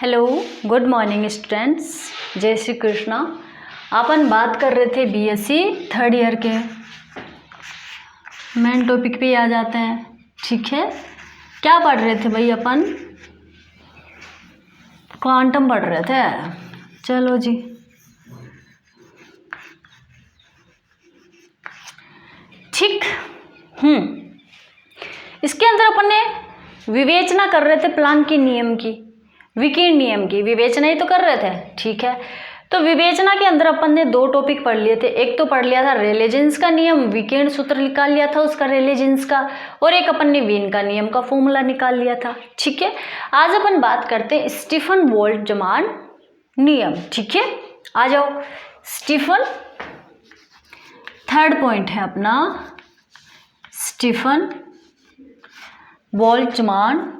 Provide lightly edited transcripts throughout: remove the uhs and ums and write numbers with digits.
Hello, good morning students. जय श्री कृष्णा। अपन बात कर रहे थे बीएससी थर्ड ईयर के। मेन टॉपिक पे आ जाते हैं, ठीक है। क्या पढ़ रहे थे भाई? अपन क्वांटम पढ़ रहे थे। चलो जी, ठीक। इसके अंदर अपन ने विवेचना कर रहे थे प्लांक के नियम की, विकिरण नियम की विवेचना ही तो कर रहे थे, ठीक है। तो विवेचना के अंदर अपन ने दो टॉपिक पढ़ लिए थे। एक तो पढ़ लिया था रेले जीन्स का नियम, विकिरण सूत्र निकाल लिया था उसका रेले जीन्स का, और एक अपन ने वीन का नियम का फॉर्मूला निकाल लिया था, ठीक है। आज अपन बात करते हैं स्टीफन बोल्ट्जमान नियम, ठीक है। आ जाओ, स्टीफन, थर्ड पॉइंट है अपना स्टीफन बोल्ट्जमान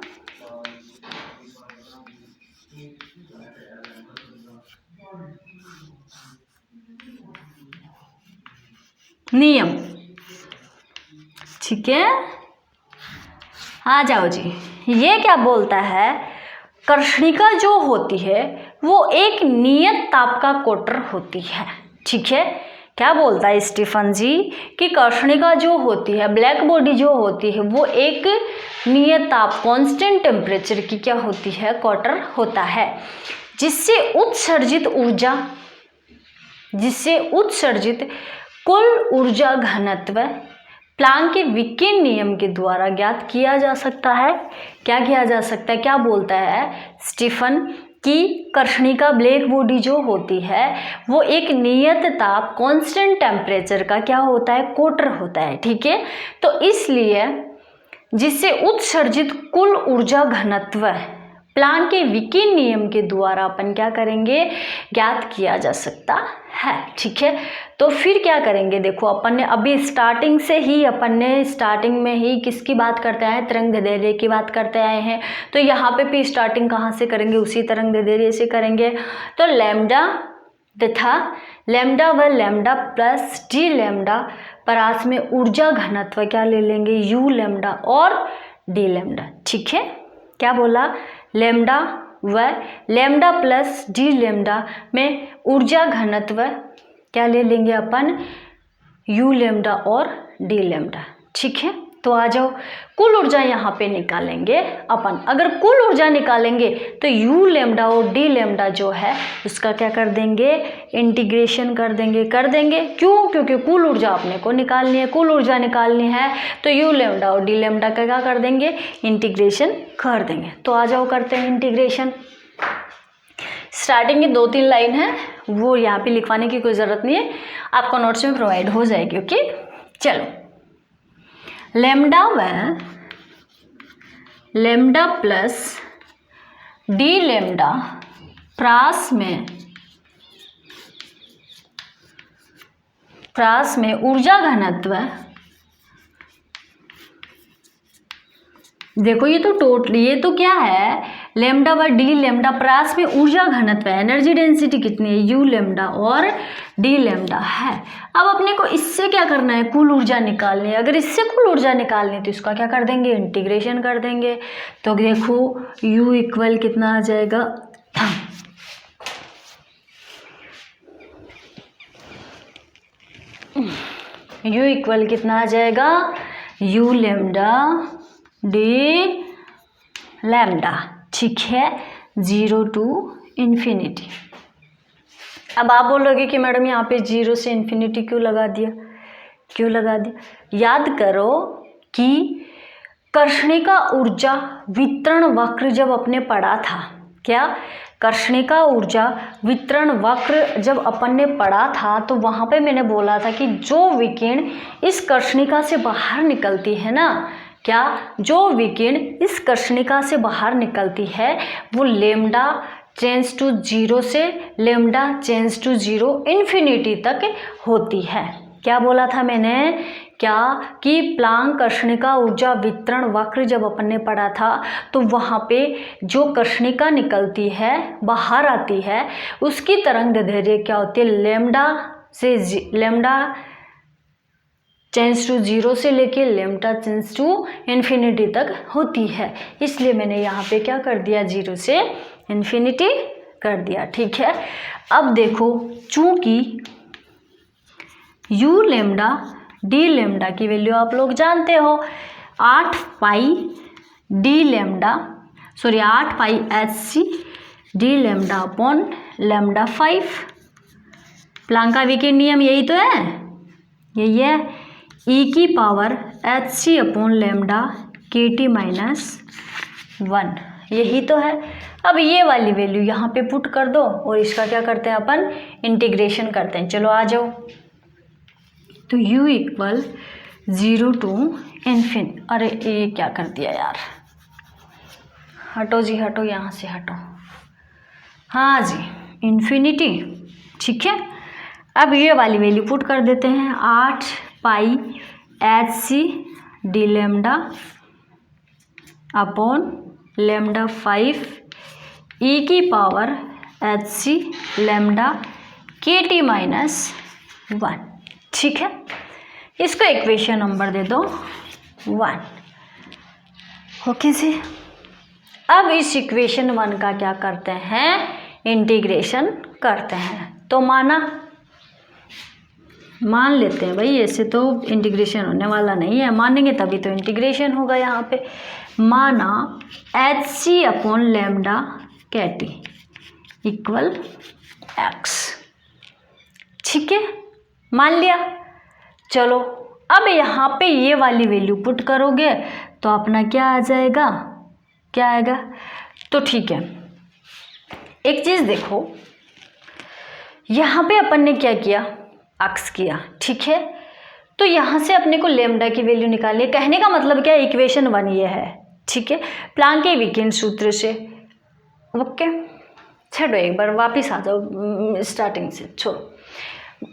नियम, ठीक है। आ जाओ जी, ये क्या बोलता है? कर्षणिका जो होती है वो एक नियत ताप का क्वार्टर होती है, ठीक है। क्या बोलता है स्टीफन जी कि कर्षणिका जो होती है, ब्लैक बॉडी जो होती है, वो एक नियत ताप कांस्टेंट टेम्परेचर की क्या होती है? क्वार्टर होता है, जिससे उत्सर्जित कुल ऊर्जा घनत्व प्लांक के विकिरण नियम के द्वारा ज्ञात किया जा सकता है। क्या किया जा सकता है? क्या बोलता है स्टीफन कि कर्षणिका ब्लैक बॉडी जो होती है वो एक नियत ताप कांस्टेंट टेम्परेचर का क्या होता है? क्वार्टर होता है, ठीक है। तो इसलिए जिससे उत्सर्जित कुल ऊर्जा घनत्व प्लांक के विकिरण नियम के द्वारा अपन क्या करेंगे? ज्ञात किया जा सकता है, ठीक है। तो फिर क्या करेंगे? देखो, अपन ने अभी स्टार्टिंग में ही किसकी बात करते आए हैं? तरंग दैर्ध्य की बात करते आए हैं। तो यहाँ पे भी स्टार्टिंग कहाँ से करेंगे? उसी तरंग दैर्ध्य से करेंगे। तो लैम्डा तथा लैम्डा व लैम्डा प्लस डी लैम्डा परास में ऊर्जा घनत्व क्या ले लेंगे? यू लैम्डा और डी लैम्डा, ठीक है। क्या बोला? लैम्डा व लैम्डा प्लस डी लैम्डा में ऊर्जा घनत्व क्या ले लेंगे अपन? यू लैम्डा और डी लैम्डा, ठीक है। तो आ जाओ, कुल ऊर्जा यहाँ पे निकालेंगे अपन। अगर कुल ऊर्जा निकालेंगे तो यू लैम्डा और डी लैम्डा जो है उसका क्या कर देंगे? इंटीग्रेशन कर देंगे। क्यों? क्योंकि कुल ऊर्जा अपने को निकालनी है। कुल ऊर्जा निकालनी है तो यू लैम्डा और डी लैम्डा का क्या कर देंगे? इंटीग्रेशन कर देंगे। तो आ जाओ, करते हैं इंटीग्रेशन। स्टार्टिंग की 2-3 लाइन है, वो यहाँ पे लिखवाने की कोई ज़रूरत नहीं है, आपको नोट्स में प्रोवाइड हो जाएगी, ओके। चलो, लैम्डा व लैम्डा प्लस डी लैम्डा प्रास में ऊर्जा घनत्व, देखो ये तो क्या है? लैम्डा व डी लैम्डा प्रास में ऊर्जा घनत्व है, एनर्जी डेंसिटी कितनी है? यू लैम्डा और डी लैम्डा है। अब अपने को इससे क्या करना है? कुल ऊर्जा निकालनी है। अगर इससे कुल ऊर्जा निकालनी है तो इसका क्या कर देंगे? इंटीग्रेशन कर देंगे। तो देखो यू इक्वल कितना आ जाएगा? यू इक्वल कितना आ जाएगा? यू लैम्डा डी लैम्डा, ठीक है, 0 to इन्फिनिटी। अब आप बोलोगे कि मैडम यहाँ पे 0 से इन्फिनिटी क्यों लगा दिया? याद करो कि कर्षणिका ऊर्जा वितरण वक्र जब अपने पढ़ा था, क्या? कर्षणिका ऊर्जा वितरण वक्र जब अपन ने पढ़ा था तो वहाँ पे मैंने बोला था कि जो विकिरण इस कर्षणिका से बाहर निकलती है ना, क्या? जो विकिरण इस कर्षणिका से बाहर निकलती है वो लैम्डा चेंज टू 0 से लैम्डा चेंज टू 0 इन्फिनिटी तक होती है। क्या बोला था मैंने? क्या कि प्लांक कर्षणिका ऊर्जा वितरण वक्र जब अपन ने पढ़ा था तो वहाँ पे जो कर्षणिका निकलती है, बाहर आती है, उसकी तरंग दैर्ध्य क्या होती है? लैम्डा चेंज टू 0 से लेके लैम्डा चेंज टू इन्फिनिटी तक होती है। इसलिए मैंने यहाँ पे क्या कर दिया? 0 से इन्फिनिटी कर दिया। ठीक है, अब देखो चूंकि यू लेमडा डी लेमडा की वैल्यू आप लोग जानते हो 8 pi d lambda 8 pi h c d lambda upon lambda 5। Planck का विकिरण नियम यही तो है, यही है, ई की power h c upon lambda k T minus 1, यही तो है। अब ये वाली वैल्यू यहाँ पे पुट कर दो और इसका क्या करते हैं अपन, इंटीग्रेशन करते हैं। चलो आ जाओ, तो u इक्वल 0 टू इन्फिन, अरे ये क्या कर दिया यार, हटो जी हटो, यहाँ से हटो, हाँ जी इन्फिनिटी। ठीक है, अब ये वाली वैल्यू पुट कर देते हैं, 8 pi h c d lambda upon lambda 5 e की power h c lambda k T minus 1। ठीक है, इसको इक्वेशन नंबर दे दो 1। ओके जी, अब इस इक्वेशन 1 का क्या करते हैं, इंटीग्रेशन करते हैं। तो मान लेते हैं भाई, ऐसे तो इंटीग्रेशन होने वाला नहीं है, मानेंगे तभी तो इंटीग्रेशन होगा। यहाँ पे माना H c upon lambda k T equal x. ठीक है, मान लिया। चलो अब यहाँ पे ये वाली वैल्यू पुट करोगे तो अपना क्या आ जाएगा, क्या आएगा, तो ठीक है, एक चीज़ देखो, यहाँ पे अपन ने क्या किया, अक्स किया। ठीक है, तो यहाँ से अपने को लेमडा की वैल्यू निकालनी है। कहने का मतलब क्या, इक्वेशन 1 ये है। ठीक है, प्लांक के विकिरण सूत्र से। ओके, छोड़ो एक बार वापस आ जाओ स्टार्टिंग से, छोड़ो।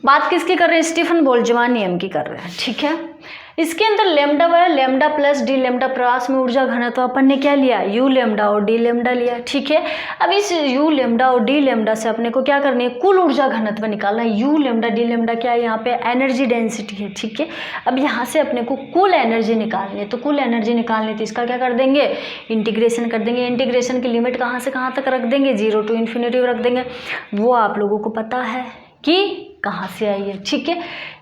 बात किसकी कर रहे हैं, स्टीफन बोल्ट्जमान नियम की कर रहे हैं। ठीक है, इसके अंदर लेमडा व लेमडा प्लस डी लेमडा प्रवास में ऊर्जा घनत्व तो अपन ने क्या लिया, यू लेमडा और डी लेमडा लिया। ठीक है, अब इस यू लेमडा और डी लेमडा से अपने को क्या करनी है, कुल ऊर्जा घनत्व निकालना है। यू लेमडा डी लेमडा क्या है, यहाँ पे एनर्जी डेंसिटी है। ठीक है, अब यहाँ से अपने को कुल एनर्जी निकालनी है, तो कुल एनर्जी निकालनी तो इसका क्या कर देंगे, इंटीग्रेशन कर देंगे। इंटीग्रेशन की लिमिट कहाँ से कहाँ तक रख देंगे, 0 टू इन्फिनिटी रख देंगे। वो आप लोगों को पता है कि कहाँ से आई है। ठीक है,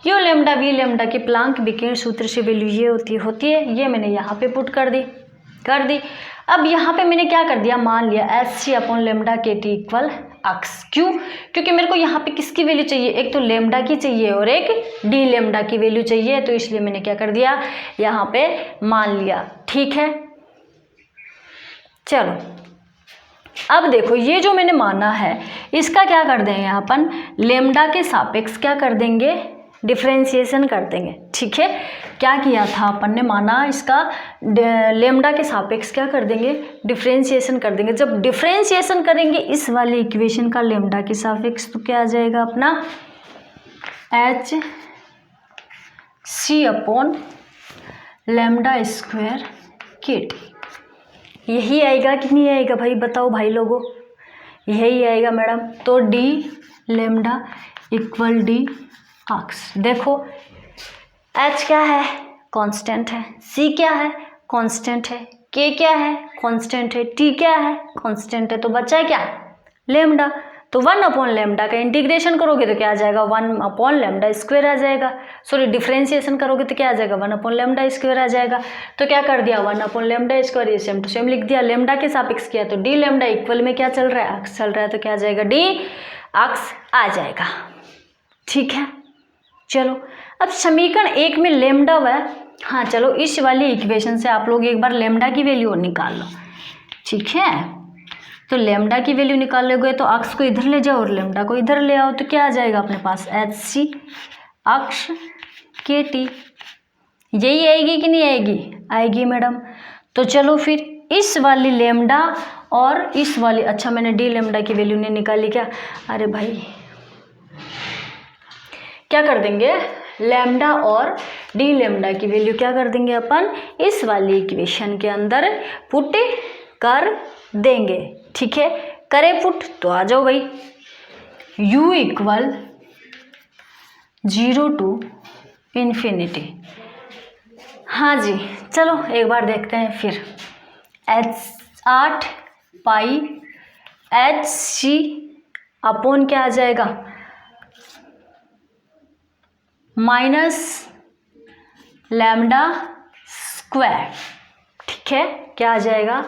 यू लेमडा वी लेमडा की प्लांक विकिरण सूत्र से वैल्यू ये होती है, ये मैंने यहाँ पे पुट कर दी। अब यहाँ पे मैंने क्या कर दिया, मान लिया H c upon lambda k T equal x. क्यों, क्योंकि मेरे को यहाँ पे किसकी वैल्यू चाहिए, एक तो लेमडा की चाहिए और एक डी लेमडा की वैल्यू चाहिए, तो इसलिए मैंने क्या कर दिया, यहाँ पे मान लिया। ठीक है, चलो अब देखो, ये जो मैंने माना है इसका क्या कर देंगे अपन, लेमडा के सापेक्ष क्या कर देंगे, डिफ्रेंशिएशन कर देंगे। ठीक है, क्या किया था अपन ने, माना इसका लेमडा के सापेक्ष क्या कर देंगे, डिफ्रेंशिएशन कर देंगे। जब डिफ्रेंशिएशन करेंगे इस वाले इक्वेशन का लेमडा के सापेक्ष, तो क्या आ जाएगा अपना h c upon lambda square k T. यही आएगा कि नहीं आएगा भाई, बताओ भाई लोगों, यही आएगा मैडम। तो D lambda equal D x. देखो एच क्या है, कांस्टेंट है, सी क्या है, कांस्टेंट है, के क्या है, कांस्टेंट है, टी क्या है, कांस्टेंट है, तो बचा क्या, लेमडा। तो 1 अपॉन लेमडा का इंटीग्रेशन करोगे तो क्या आ जाएगा, 1 अपॉन लेमडा स्क्वायर आ जाएगा। सॉरी, डिफ्रेंशिएशन करोगे तो क्या आ जाएगा, 1 अपॉन लेमडा स्क्वायर आ जाएगा। तो क्या कर दिया, 1 अपॉन लेमडा स्क्वायर, ये सेम टू सेम लिख दिया। लेमडा के सापेक्ष किया तो डी लेमडा इक्वल में क्या चल रहा है, एक्स चल रहा है, तो क्या आ जाएगा, डी एक्स आ जाएगा। ठीक है, चलो अब समीकरण 1 में लेमडा व, हाँ चलो इस वाली इक्वेशन से आप लोग एक बार लेमडा की वैल्यू निकाल लो। ठीक है, तो लेमडा की वैल्यू निकाल लोगे तो अक्स को इधर ले जाओ और लेमडा को इधर ले आओ, तो क्या आ जाएगा अपने पास, एच सी अक्स के टी। यही आएगी कि नहीं आएगी, आएगी मैडम। तो चलो फिर इस वाली लेमडा और इस वाली, अच्छा मैंने डी लेमडा की वैल्यू नहीं निकाली क्या, अरे भाई क्या कर देंगे, लेमडा और डी लेमडा की वैल्यू क्या कर देंगे अपन, इस वाली इक्वेशन के अंदर पुट कर देंगे। ठीक है, करें पुट, तो आ जाओ भाई, u इक्वल 0 टू इन्फिनिटी। हाँ जी, चलो एक बार देखते हैं फिर। 8 पाई एच सी अपॉन क्या आ जाएगा, माइनस लैम्डा स्क्वायर। ठीक है, क्या आ जाएगा,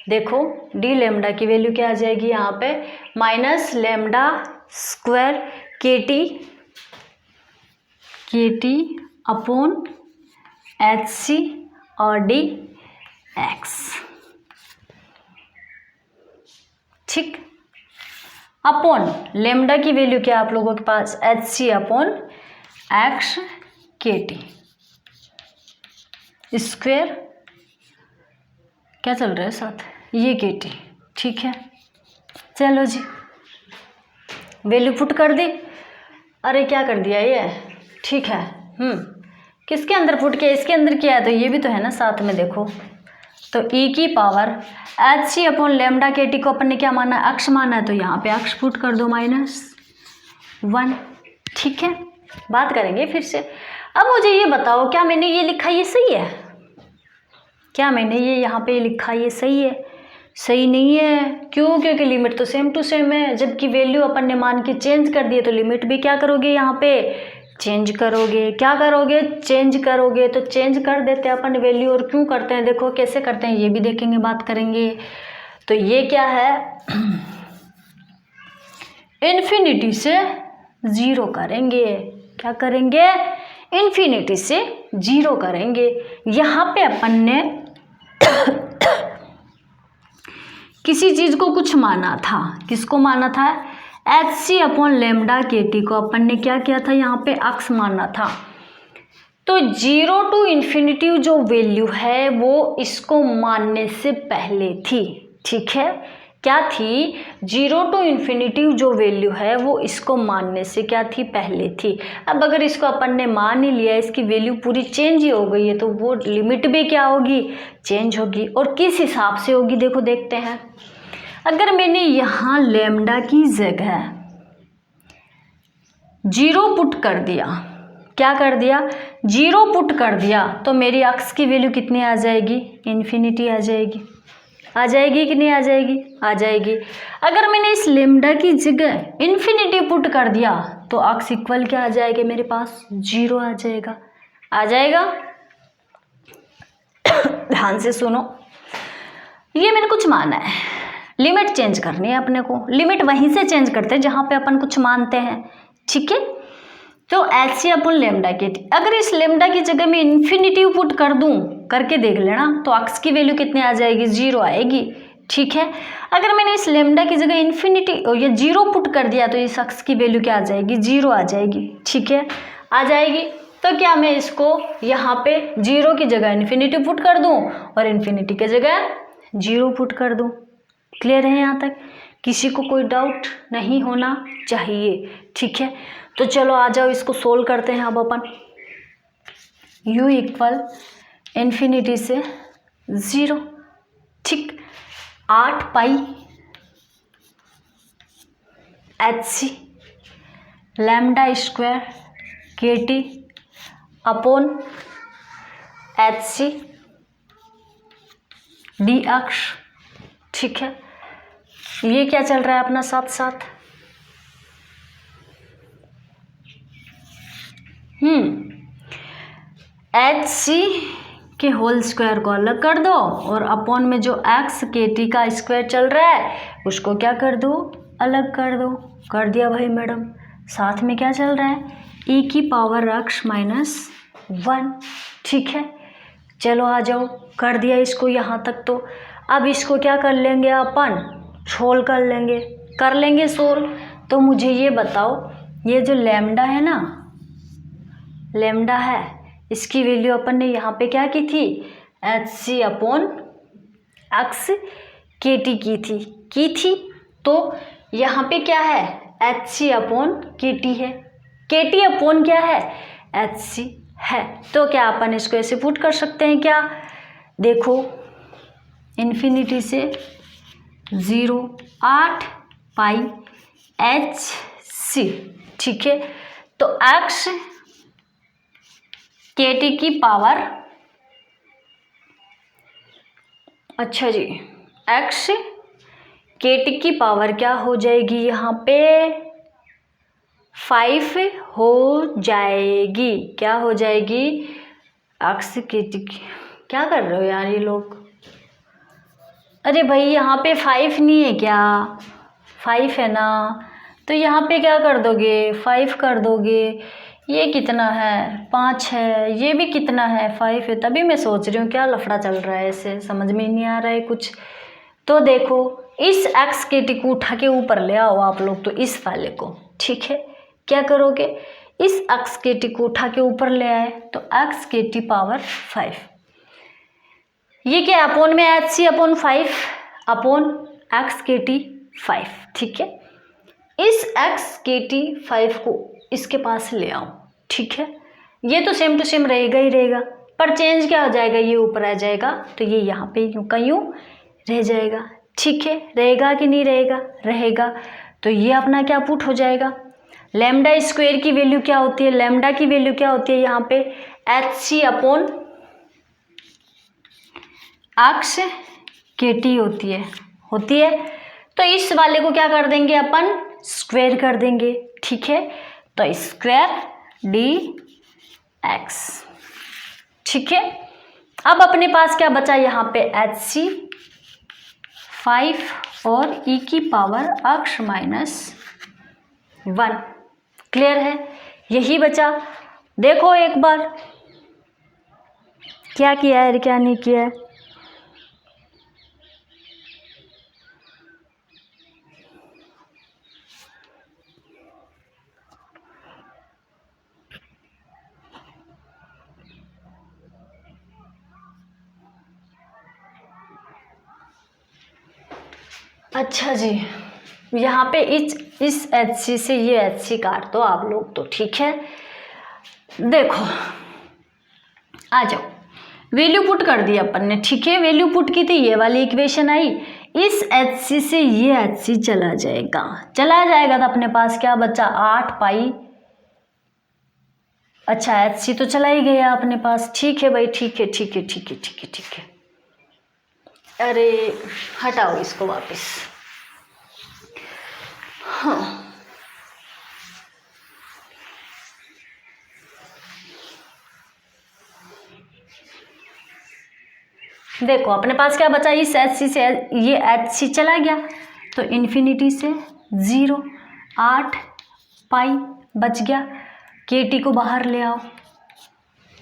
देखो डी लैम्डा की वैल्यू क्या आ जाएगी यहाँ पे, minus lambda square k T upon h सी और डी एक्स। ठीक, अपॉन लेमडा की वैल्यू क्या है आप लोगों के पास, H c upon x k T square, क्या चल रहा है साथ, ये के टी। ठीक है, चलो जी वैल्यू पुट कर दी। अरे क्या कर दिया ये, ठीक है, किसके अंदर पुट किया, इसके अंदर किया है, तो ये भी तो है ना साथ में, देखो तो e की power h c upon lambda k T को अपन ने क्या माना, अक्ष माना है, तो यहाँ पे अक्ष पुट कर दो -1। ठीक है, बात करेंगे फिर से। अब मुझे ये बताओ, क्या मैंने ये लिखा ये सही है, क्या मैंने ये यहाँ पे लिखा ये सही है, सही नहीं है। क्यों, क्योंकि लिमिट तो सेम टू सेम है, जबकि वैल्यू अपन ने मान के चेंज कर दिए, तो लिमिट भी क्या करोगे यहाँ पे, चेंज करोगे। क्या करोगे, चेंज करोगे। तो चेंज कर देते हैं अपन वैल्यू, और क्यों करते हैं देखो कैसे करते हैं, ये भी देखेंगे, बात करेंगे। तो ये क्या है, इन्फिनिटी से 0 करेंगे। क्या करेंगे, इन्फिनिटी से 0 करेंगे। यहाँ पे अपन ने किसी चीज़ को कुछ माना था, किसको माना था, H c upon lambda k T को अपन ने क्या किया था, यहाँ पे अक्ष माना था। तो 0 टू इन्फिनिटी जो वैल्यू है वो इसको मानने से पहले थी। ठीक है, क्या थी, 0 टू इन्फिनिटी जो वैल्यू है वो इसको मानने से क्या थी, पहले थी। अब अगर इसको अपन ने मान ही लिया, इसकी वैल्यू पूरी चेंज ही हो गई है, तो वो लिमिट भी क्या होगी, चेंज होगी। और किस हिसाब से होगी, देखो देखते हैं। अगर मैंने यहाँ लेमडा की जगह 0 पुट कर दिया, क्या कर दिया, 0 पुट कर दिया, तो मेरी अक्ष की वैल्यू कितनी आ जाएगी, इन्फिनिटी आ जाएगी। आ जाएगी कि नहीं आ जाएगी, आ जाएगी। अगर मैंने इस लेमडा की जगह इन्फिनिटी पुट कर दिया, तो अक्ष इक्वल क्या आ जाएगा मेरे पास, 0 आ जाएगा। आ जाएगा, ध्यान से सुनो, ये मैंने कुछ माना है, लिमिट चेंज करनी है अपने को। लिमिट वहीं से चेंज करते हैं जहाँ पे अपन कुछ मानते हैं। ठीक है, तो H c upon lambda k T, अगर इस लेमडा की जगह में इन्फिनिटी पुट कर दूं, करके देख लेना, तो अक्ष की वैल्यू कितनी आ जाएगी, 0 आएगी। ठीक है, अगर मैंने इस लेमडा की जगह इन्फिनिटी या 0 पुट कर दिया, तो इस अक्ष की वैल्यू क्या आ जाएगी, 0 आ जाएगी। ठीक है, आ जाएगी। तो क्या मैं इसको यहाँ पे 0 की जगह इन्फिनिटी पुट कर दूँ और इन्फिनिटी की जगह 0 पुट कर दूँ। क्लियर है यहाँ तक, किसी को कोई डाउट नहीं होना चाहिए। ठीक है, तो चलो आ जाओ, इसको सोल्व करते हैं अब अपन। u इक्वल इन्फिनिटी से 0। ठीक, 8 pi h c lambda square k T upon h c d अक्ष। ठीक है, ये क्या चल रहा है अपना साथ साथ, एच सी के होल स्क्वायर को अलग कर दो, और अपॉन में जो एक्स के टी का स्क्वायर चल रहा है उसको क्या कर दो, अलग कर दो। कर दिया भाई मैडम। साथ में क्या चल रहा है, e की पावर अक्ष -1। ठीक है, चलो आ जाओ, कर दिया इसको यहाँ तक। तो अब इसको क्या कर लेंगे अपन, सोल्व कर लेंगे, कर लेंगे सोल्व। तो मुझे ये बताओ, ये जो लैम्डा है ना, लैम्डा है, इसकी वैल्यू अपन ने यहाँ पे क्या की थी, H c upon x k T की थी। तो यहाँ पे क्या है, एच सी अपॉन के टी है, के टी अपॉन क्या है, एच सी है। तो क्या अपन इसको ऐसे पुट कर सकते हैं क्या, देखो इन्फिनिटी से 0, 8 पाई एच सी। ठीक है, तो एक्स के टी की पावर, अच्छा जी, एक्स केटी की पावर क्या हो जाएगी, यहाँ पे 5 हो जाएगी। क्या हो जाएगी, एक्स केटी की। क्या कर रहे हो यार ये लोग, अरे भाई यहाँ पे 5 नहीं है क्या, 5 है ना, तो यहाँ पे क्या कर दोगे, 5 कर दोगे। ये कितना है, 5 है, ये भी कितना है, 5 है। तभी मैं सोच रही हूँ क्या लफड़ा चल रहा है, इसे समझ में नहीं आ रहा है कुछ। तो देखो इस एक्स के टी को उठा के ऊपर ले आओ आप लोग, तो इस वाले को, ठीक है। क्या करोगे, इस एक्स के टी को उठा के ऊपर ले आए तो एक्स के टी पावर 5, ये क्या अपोन में h c upon 5 upon x k T 5, ठीक है। इस एक्स के टी 5 को इसके पास ले आओ, ठीक है। ये तो सेम टू सेम रहेगा ही रहेगा, पर चेंज क्या हो जाएगा, ये ऊपर आ जाएगा तो ये यहाँ पे यूं का यूं रह जाएगा, ठीक है। रहेगा कि नहीं रहेगा, रहेगा। तो ये अपना क्या पुट हो जाएगा, लैम्डा स्क्वायर की वैल्यू क्या होती है, लैम्डा की वैल्यू क्या होती है यहाँ पे H c upon x k T होती है। तो इस वाले को क्या कर देंगे अपन, स्क्वायर कर देंगे, ठीक है। तो स्क्वायर डी एक्स, ठीक है। अब अपने पास क्या बचा यहाँ पे एच सी 5 और ई की पावर एक्स माइनस 1, क्लियर है, यही बचा। देखो एक बार क्या किया है क्या नहीं किया है। अच्छा जी, यहाँ पे इस एच सी से ये एच सी काट दो आप लोग, तो ठीक है। देखो आ जाओ, वैल्यू पुट कर दी अपन ने, ठीक है। वैल्यू पुट की थी, ये वाली इक्वेशन आई, इस एच सी से ये एच सी चला जाएगा तो अपने पास क्या बचा 8 पाई। अच्छा एच सी तो चला ही गया अपने पास, ठीक है भाई, ठीक है ठीक है ठीक है ठीक है ठीक है। अरे हटाओ इसको वापस, हाँ देखो अपने पास क्या बचा, इस एच सी से ये एच सी चला गया तो इन्फिनिटी से 0, 8 पाई बच गया। के टी को बाहर ले आओ,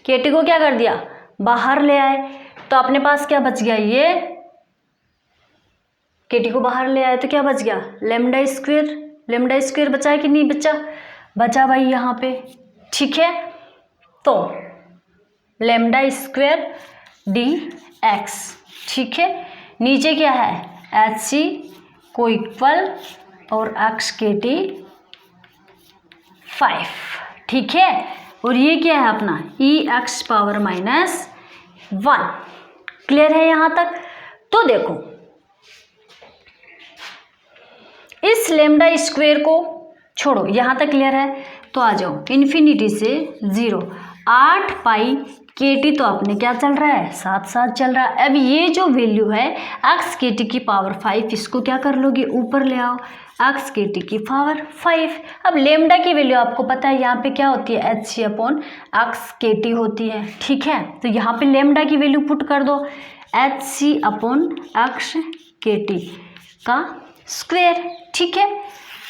के टी को क्या कर दिया, बाहर ले आए, तो अपने पास क्या बच गया, ये के टी को बाहर ले आए तो क्या बच गया, लेमडा स्क्वायर बचा है कि नहीं बचा, बचा भाई यहाँ पे, ठीक है। तो लेमडा स्क्वायर डी एक्स, ठीक है। नीचे क्या है एच सी को इक्वल और एक्स के टी 5, ठीक है। और ये क्या है अपना ई एक्स पावर माइनस 1, क्लियर है यहाँ तक। तो देखो इस लेमडा स्क्वायर को छोड़ो, यहाँ तक क्लियर है। तो आ जाओ इन्फिनिटी से 0, 8 पाई के टी तो अपने क्या चल रहा है, साथ साथ चल रहा है। अब ये जो वैल्यू है एक्स के टी की पावर 5, इसको क्या कर लोगे, ऊपर ले आओ, एक्स के टी की पावर 5। अब लेमडा की वैल्यू आपको पता है यहाँ पे क्या होती है, H c upon x k T होती है, ठीक है। तो यहाँ पे लेमडा की वैल्यू पुट कर दो, H c upon x k T का स्क्वायर, ठीक है।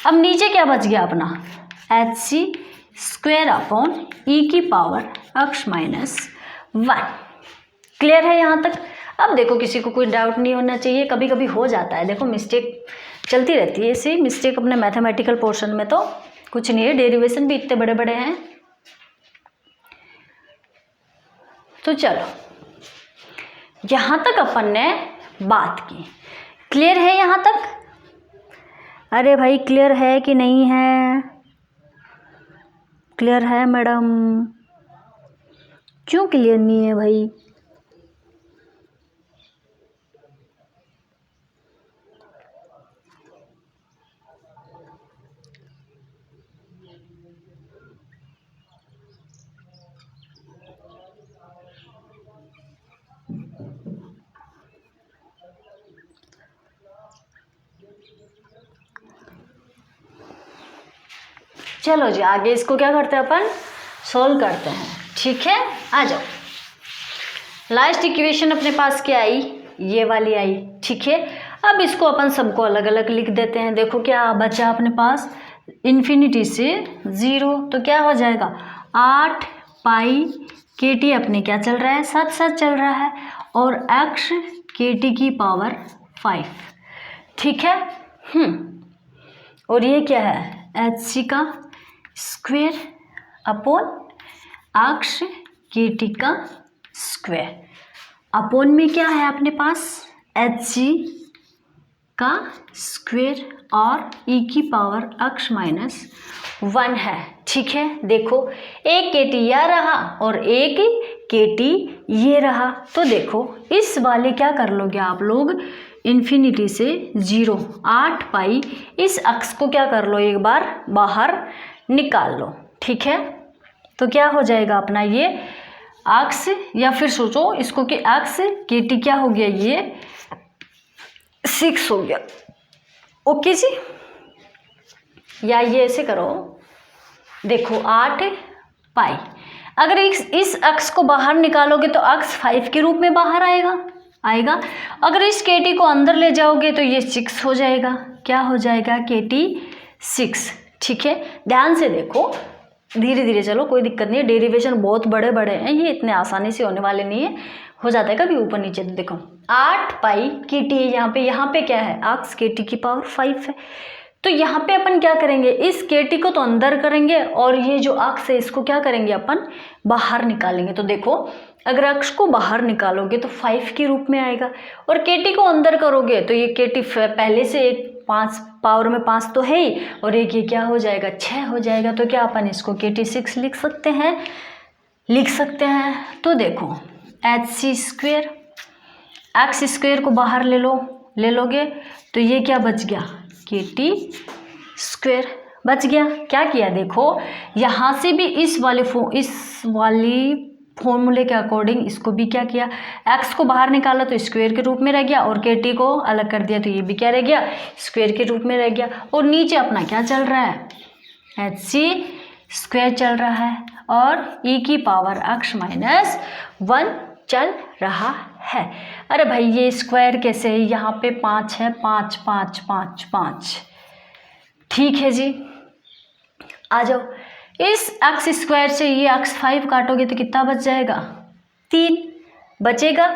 अब नीचे क्या बच गया अपना, एच सी स्क्वायर अपॉन ई की पावर एक्स माइनस 1, क्लियर है यहाँ तक। अब देखो किसी को कोई डाउट नहीं होना चाहिए, कभी कभी हो जाता है, देखो मिस्टेक चलती रहती है, ऐसे मिस्टेक अपने मैथमेटिकल पोर्शन में तो कुछ नहीं है, डेरिवेशन भी इतने बड़े बड़े हैं। तो चलो यहाँ तक अपन ने बात की, क्लियर है यहाँ तक। अरे भाई क्लियर है कि नहीं है, क्लियर है मैडम, क्यों क्लियर नहीं है भाई। चलो जी आगे इसको क्या करते हैं अपन, सोल्व करते हैं। ठीक है, आ जाओ। लास्ट इक्वेशन अपने पास क्या आई, ये वाली आई। ठीक है, अब इसको अपन सबको अलग अलग लिख देते हैं। देखो क्या बचा अपने पास, इन्फिनिटी से 0, तो क्या हो जाएगा 8 पाई के टी अपने क्या चल रहा है, साथ साथ चल रहा है, और x के टी की पावर 5। ठीक है, और ये क्या है, एच सी का स्क्वेयर अपॉन x के टी का स्क्वेयर, अपॉन में क्या है अपने पास एच सी का स्क्वेयर और e की पावर x माइनस 1 है। ठीक है, देखो एक के टी यह रहा और एक के टी ये रहा, तो देखो इस वाले क्या कर लोगे आप लोग, इन्फिनिटी से 0 8 पाई, इस अक्स को क्या कर लो, एक बार बाहर निकाल लो। ठीक है, तो क्या हो जाएगा अपना ये अक्स, या फिर सोचो इसको कि अक्स के टी क्या हो गया, ये 6 हो गया। ओके जी, या ये ऐसे करो, देखो 8 पाई, अगर इस अक्स को बाहर निकालोगे तो अक्स 5 के रूप में बाहर आएगा। अगर इस के टी को अंदर ले जाओगे तो ये 6 हो जाएगा। क्या हो जाएगा, के टी 6। ठीक है, ध्यान से देखो, धीरे धीरे चलो, कोई दिक्कत नहीं है। डेरिवेशन बहुत बड़े बड़े हैं, ये इतने आसानी से होने वाले नहीं है, हो जाता है कभी ऊपर नीचे। तो देखो 8 पाई के टी है यहाँ पे क्या है, अक्स के टी की पावर 5 है। तो यहाँ पे अपन क्या करेंगे, इस के टी को तो अंदर करेंगे और ये जो अक्स है इसको क्या करेंगे अपन बाहर निकालेंगे। तो देखो अगर अक्स को बाहर निकालोगे तो 5 के रूप में आएगा, और के टी को अंदर करोगे तो ये के टी पहले से एक 5 पावर में 5 तो है ही, और एक ये क्या हो जाएगा 6 हो जाएगा। तो क्या अपन इसको के टी 6 लिख सकते हैं। तो देखो h c square, x square को बाहर ले लोगे तो ये क्या बच गया, के टी स्क्वेयर बच गया। क्या किया देखो, यहाँ से भी इस वाली फॉर्मूले के अकॉर्डिंग इसको भी क्या किया, एक्स को बाहर निकाला तो स्क्वायर के रूप में रह गया, और के टी को अलग कर दिया तो ये भी क्या रह गया, स्क्वायर के रूप में रह गया। और नीचे अपना क्या चल रहा है, एच सी स्क्वायर चल रहा है, और ई की पावर x माइनस 1 चल रहा है। अरे भाई ये स्क्वायर कैसे है, यहाँ पे 5 है, 5 5 5 5। ठीक है जी, आ जाओ। इस x स्क्वायर से ये x 5 काटोगे तो कितना बच जाएगा, 3 बचेगा।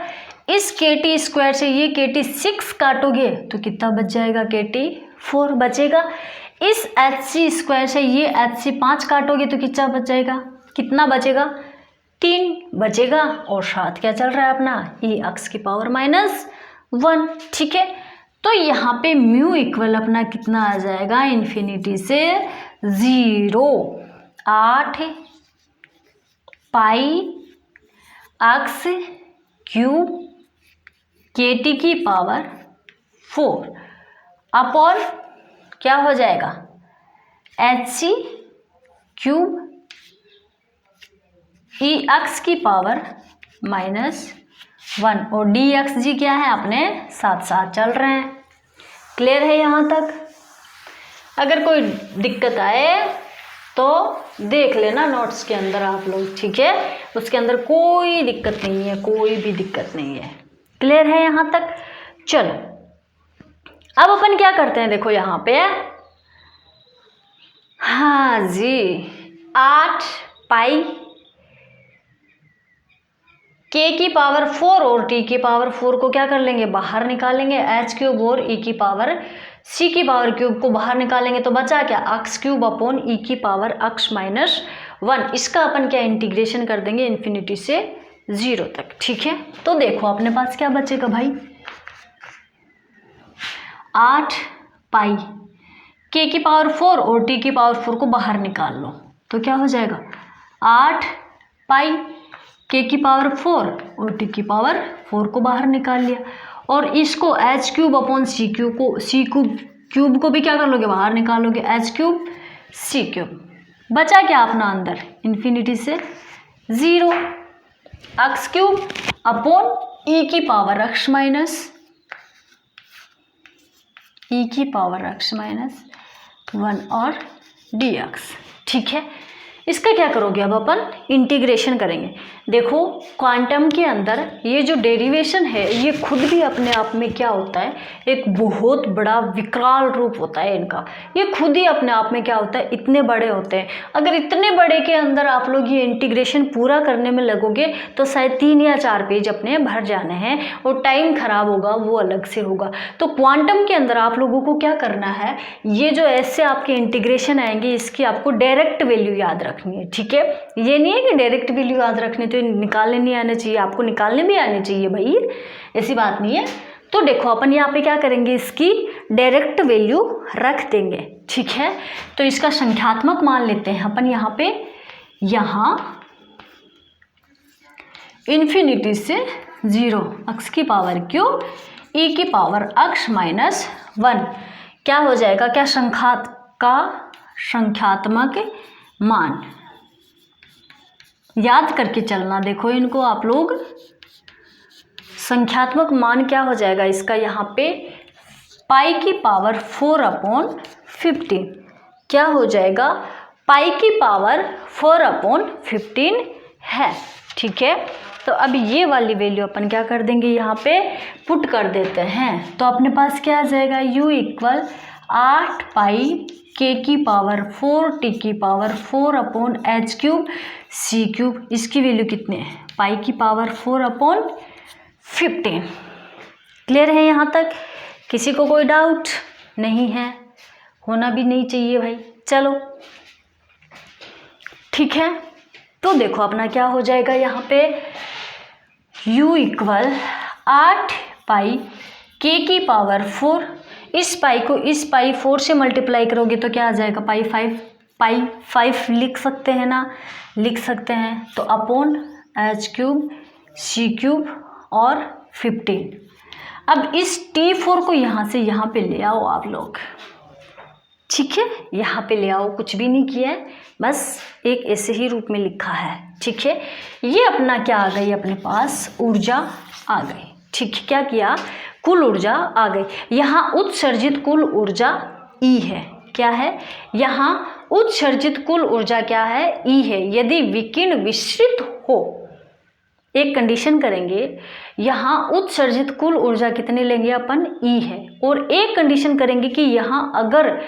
इस के टी स्क्वायर से ये के टी 6 काटोगे तो कितना बच जाएगा, के टी 4 बचेगा। इस एच सी स्क्वायर से ये एच सी 5 काटोगे तो कितना बचेगा, 3 बचेगा। और साथ क्या चल रहा है अपना, ई एक्स की पावर माइनस 1। ठीक है, तो यहाँ पे म्यू इक्वल अपना कितना आ जाएगा, इन्फिनिटी से 0 8 पाई एक्स क्यूब के टी की पावर 4 अपॉन क्या हो जाएगा, एच सी क्यूब ई एक्स की पावर माइनस 1, और डी एक्स जी क्या है, अपने साथ साथ चल रहे हैं। क्लियर है यहाँ तक? अगर कोई दिक्कत आए तो देख लेना नोट्स के अंदर आप लोग। ठीक है, उसके अंदर कोई दिक्कत नहीं है, कोई भी दिक्कत नहीं है। क्लियर है यहाँ तक? चलो अब अपन क्या करते हैं, देखो यहाँ पे, हाँ जी, 8 पाई के की पावर 4 और टी की पावर 4 को क्या कर लेंगे, बाहर निकालेंगे। एच क्यूब और ई की पावर सी की पावर क्यूब को बाहर निकालेंगे तो बचा क्या, एक्स क्यूब अपॉन ई की पावर एक्स माइनस 1। इसका अपन क्या इंटीग्रेशन कर देंगे इन्फिनिटी से 0 तक। ठीक है, तो देखो अपने पास क्या बचेगा भाई, 8 पाई के की पावर 4 और टी की पावर 4 को बाहर निकाल लो तो क्या हो जाएगा, 8 पाई के की पावर 4 और टी की पावर 4 को बाहर निकाल लिया, और इसको एच क्यूब अपॉन सी क्यूब को भी क्या कर लोगे, बाहर निकालोगे, एच क्यूब सी क्यूब। बचा क्या अपना अंदर, इन्फिनिटी से 0 एक्स क्यूब अपॉन ई की पावर एक्स माइनस 1 और डी एक्स। ठीक है, इसका क्या करोगे, अब अपन इंटीग्रेशन करेंगे। देखो क्वांटम के अंदर ये जो डेरिवेशन है ये खुद भी अपने आप में क्या होता है, एक बहुत बड़ा विकराल रूप होता है इनका। ये खुद ही अपने आप में क्या होता है, इतने बड़े होते हैं। अगर इतने बड़े के अंदर आप लोग ये इंटीग्रेशन पूरा करने में लगोगे तो शायद 3 या 4 पेज अपने भर जाने हैं और टाइम खराब होगा, वो अलग से होगा। तो क्वांटम के अंदर आप लोगों को क्या करना है, ये जो ऐसे आपके इंटीग्रेशन आएंगे इसकी आपको डायरेक्ट वैल्यू याद रखनी है। ठीक है, ये नहीं है कि डायरेक्ट वैल्यू याद रखने तो निकालने नहीं आना चाहिए, आपको निकालने भी आने चाहिए भाई, ऐसी बात नहीं है। तो देखो अपन यहाँ पे क्या करेंगे, इसकी डायरेक्ट वैल्यू रख देंगे। ठीक है, तो इसका संख्यात्मक मान लेते हैं अपन यहाँ पे, यहाँ इन्फिनिटी से 0 x की पावर क्यूब e की पावर x माइनस 1 क्या हो जाएगा, क्या संख्यात्मक मान याद करके चलना। देखो इनको आप लोग, संख्यात्मक मान क्या हो जाएगा इसका, यहाँ पे पाई की पावर 4/15 क्या हो जाएगा, पाई की पावर 4/15 है। ठीक है, तो अब ये वाली वैल्यू अपन क्या कर देंगे, यहाँ पे पुट कर देते हैं। तो अपने पास क्या आ जाएगा, u इक्वल 8 पाई k की पावर 4 t की पावर 4/h³ c³। इसकी वैल्यू कितने है, पाई की पावर 4/15। क्लियर है यहाँ तक, किसी को कोई डाउट नहीं है, होना भी नहीं चाहिए भाई। चलो ठीक है, तो देखो अपना क्या हो जाएगा यहाँ पे, u इक्वल 8 पाई k की पावर 4, इस पाई को इस पाई 4 से मल्टीप्लाई करोगे तो क्या आ जाएगा, पाई 5 लिख सकते हैं ना, लिख सकते हैं। तो अपॉन h³ c³ और 15। अब इस T4 को यहाँ से यहाँ पे ले आओ आप लोग। ठीक है, यहाँ पे ले आओ, कुछ भी नहीं किया है, बस एक ऐसे ही रूप में लिखा है। ठीक है, ये अपना क्या आ गई, अपने पास ऊर्जा आ गई। ठीक है, क्या किया, कुल ऊर्जा आ गई। यहाँ उत्सर्जित कुल ऊर्जा E है, क्या है, यहाँ उत्सर्जित कुल ऊर्जा क्या है, E है। यदि विकिरण विसरित हो, एक कंडीशन करेंगे, यहाँ उत्सर्जित कुल ऊर्जा कितने लेंगे अपन, E है। और एक कंडीशन करेंगे कि यहाँ अगर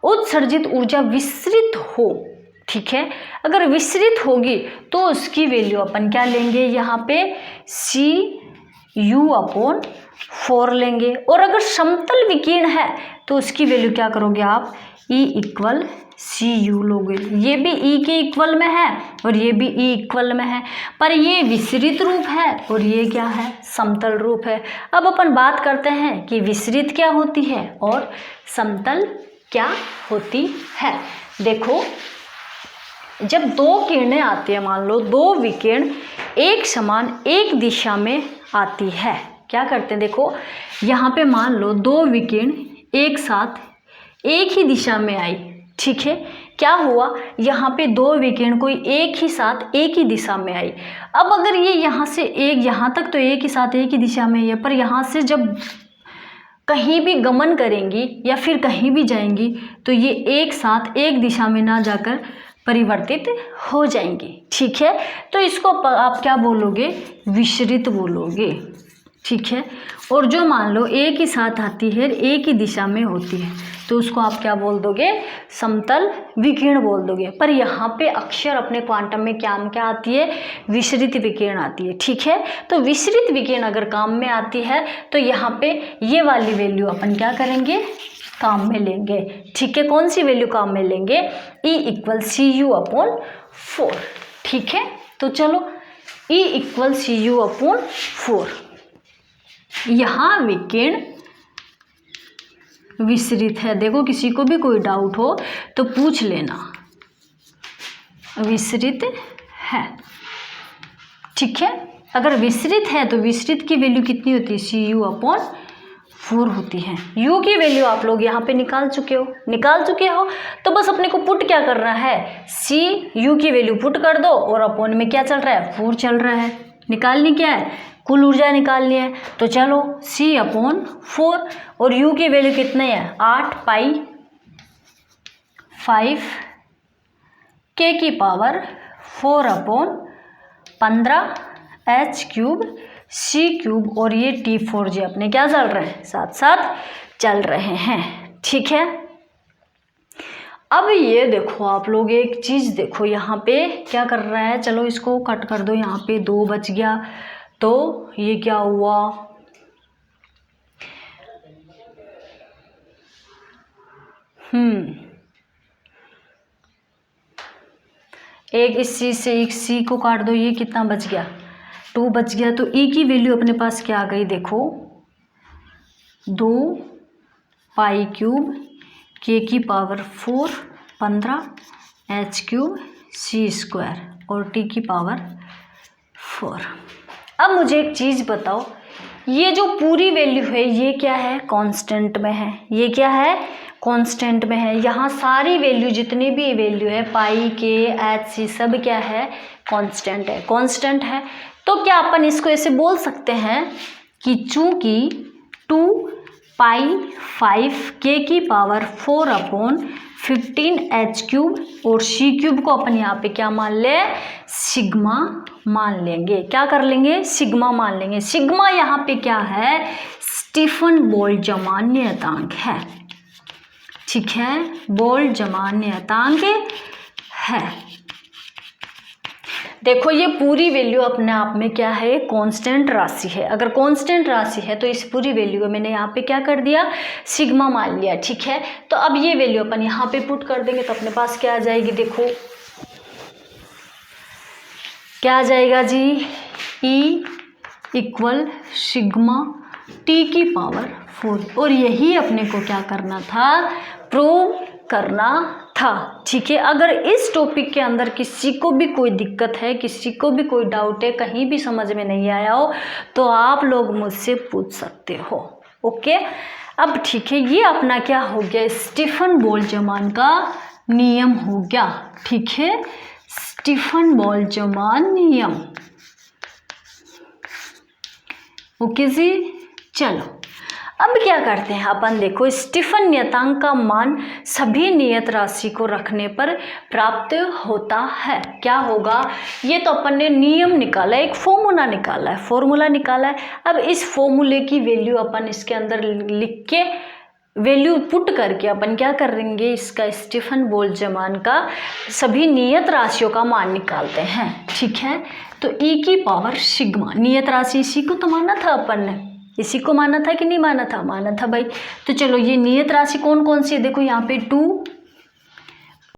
उत्सर्जित ऊर्जा विसरित हो, ठीक है, अगर विसरित होगी तो उसकी वैल्यू अपन क्या लेंगे, यहाँ पे Cu/4 लेंगे। और अगर समतल विकिरण है तो उसकी वैल्यू क्या करोगे आप, E इक्वल Cu लोगे। ये भी E के इक्वल में है और ये भी E इक्वल में है, पर ये विसरित रूप है और ये क्या है, समतल रूप है। अब अपन बात करते हैं कि विसरित क्या होती है और समतल क्या होती है। देखो जब 2 किरणें आती है, मान लो 2 विकिरण एक समान एक दिशा में आती है, क्या करते हैं, देखो यहाँ पे मान लो 2 विकिरण एक साथ एक ही दिशा में आई। ठीक है, क्या हुआ, यहाँ पे 2 विकिरण कोई एक ही साथ एक ही दिशा में आई। अब अगर ये यहाँ से एक, यहाँ तक तो एक ही साथ एक ही दिशा में है, पर यहाँ से जब कहीं भी गमन करेंगी या फिर कहीं भी जाएंगी तो ये एक साथ एक दिशा में ना जाकर परिवर्तित हो जाएंगी। ठीक है, तो इसको आप क्या बोलोगे, विसरित बोलोगे। ठीक है, और जो मान लो एक ही साथ आती है, एक ही दिशा में होती है, तो उसको आप क्या बोल दोगे, समतल विकिरण बोल दोगे। पर यहाँ पे अक्षर अपने क्वांटम में क्या आती है, विसरित विकिरण आती है। ठीक है, तो विसरित विकिरण अगर काम में आती है तो यहाँ पे ये वाली वैल्यू अपन क्या करेंगे, काम में लेंगे। ठीक है, कौन सी वैल्यू काम में लेंगे, E इक्वल Cu/4। ठीक है, तो चलो E इक्वल Cu/4। यहाँ विकिरण विसरित है, देखो किसी को भी कोई डाउट हो तो पूछ लेना, विसरित है। ठीक है, अगर विसरित है तो विसरित की वैल्यू कितनी होती है, Cu/4 होती है। U की वैल्यू आप लोग यहाँ पे निकाल चुके हो, तो बस अपने को पुट क्या करना है, U की वैल्यू पुट कर दो और अपॉन में क्या चल रहा है, 4 चल रहा है। निकालनी क्या है, कुल ऊर्जा निकालनी है। तो चलो C/4 और U की वैल्यू कितनी है, 8 पाई 5 के की पावर 4/15 h³ c³ और ये T4J अपने क्या चल रहे हैं, साथ साथ चल रहे हैं। ठीक है, अब ये देखो आप लोग एक चीज़ देखो, यहाँ पे क्या कर रहा है, चलो इसको कट कर दो, यहाँ पे 2 बच गया, तो ये क्या हुआ, एक इस सी से एक सी को काट दो, ये कितना बच गया, 2 बच गया। तो ई की वैल्यू अपने पास क्या आ गई, देखो 2π³ के की पावर 4/15 h³ c² और टी की पावर 4। अब मुझे एक चीज़ बताओ, ये जो पूरी वैल्यू है ये क्या है, कांस्टेंट में है, ये क्या है, कांस्टेंट में है। यहाँ सारी वैल्यू जितनी भी वैल्यू है पाई के एच सी सब क्या है, कांस्टेंट है, कांस्टेंट है। तो क्या अपन इसको ऐसे बोल सकते हैं कि चूंकि 2π5 के की पावर 4/15 h³ और c³ को अपन यहाँ पे क्या मान ले, सिग्मा मान लेंगे। क्या कर लेंगे, सिग्मा मान लेंगे। सिग्मा यहाँ पे क्या है, स्टीफन बोल्ट्जमान नियतांक है। ठीक है, बोल्ट्जमान नियतांक है। देखो ये पूरी वैल्यू अपने आप में क्या है, कांस्टेंट राशि है। अगर कांस्टेंट राशि है तो इस पूरी वैल्यू को मैंने यहाँ पे क्या कर दिया, सिग्मा मान लिया। ठीक है, तो अब ये वैल्यू अपन यहाँ पे पुट कर देंगे तो अपने पास क्या आ जाएगी, देखो क्या आ जाएगा जी, E = सिग्मा T की पावर 4। और यही अपने को क्या करना था, प्रूव करना था। ठीक है, अगर इस टॉपिक के अंदर किसी को भी कोई दिक्कत है, किसी को भी कोई डाउट है, कहीं भी समझ में नहीं आया हो तो आप लोग मुझसे पूछ सकते हो। ओके, अब ठीक है, ये अपना क्या हो गया, स्टीफन बोल्ट्जमान का नियम हो गया। ठीक है, स्टीफन बोल्ट्जमान नियम। ओके जी, चलो अब क्या करते हैं अपन, देखो स्टीफन नियतांक का मान सभी नियत राशि को रखने पर प्राप्त होता है। क्या होगा, ये तो अपन ने नियम निकाला है, एक फॉर्मूला निकाला है। अब इस फॉर्मूले की वैल्यू अपन इसके अंदर लिख के वैल्यू पुट करके अपन क्या करेंगे, इसका स्टीफन बोल्ट्जमान का सभी नियत राशियों का मान निकालते हैं। ठीक है, तो E की पावर सिग्मा, नियत राशि इसी को तो माना था अपन ने, इसी को माना था कि नहीं माना था, माना था भाई। तो चलो ये नियत राशि कौन कौन सी है, देखो यहाँ पे 2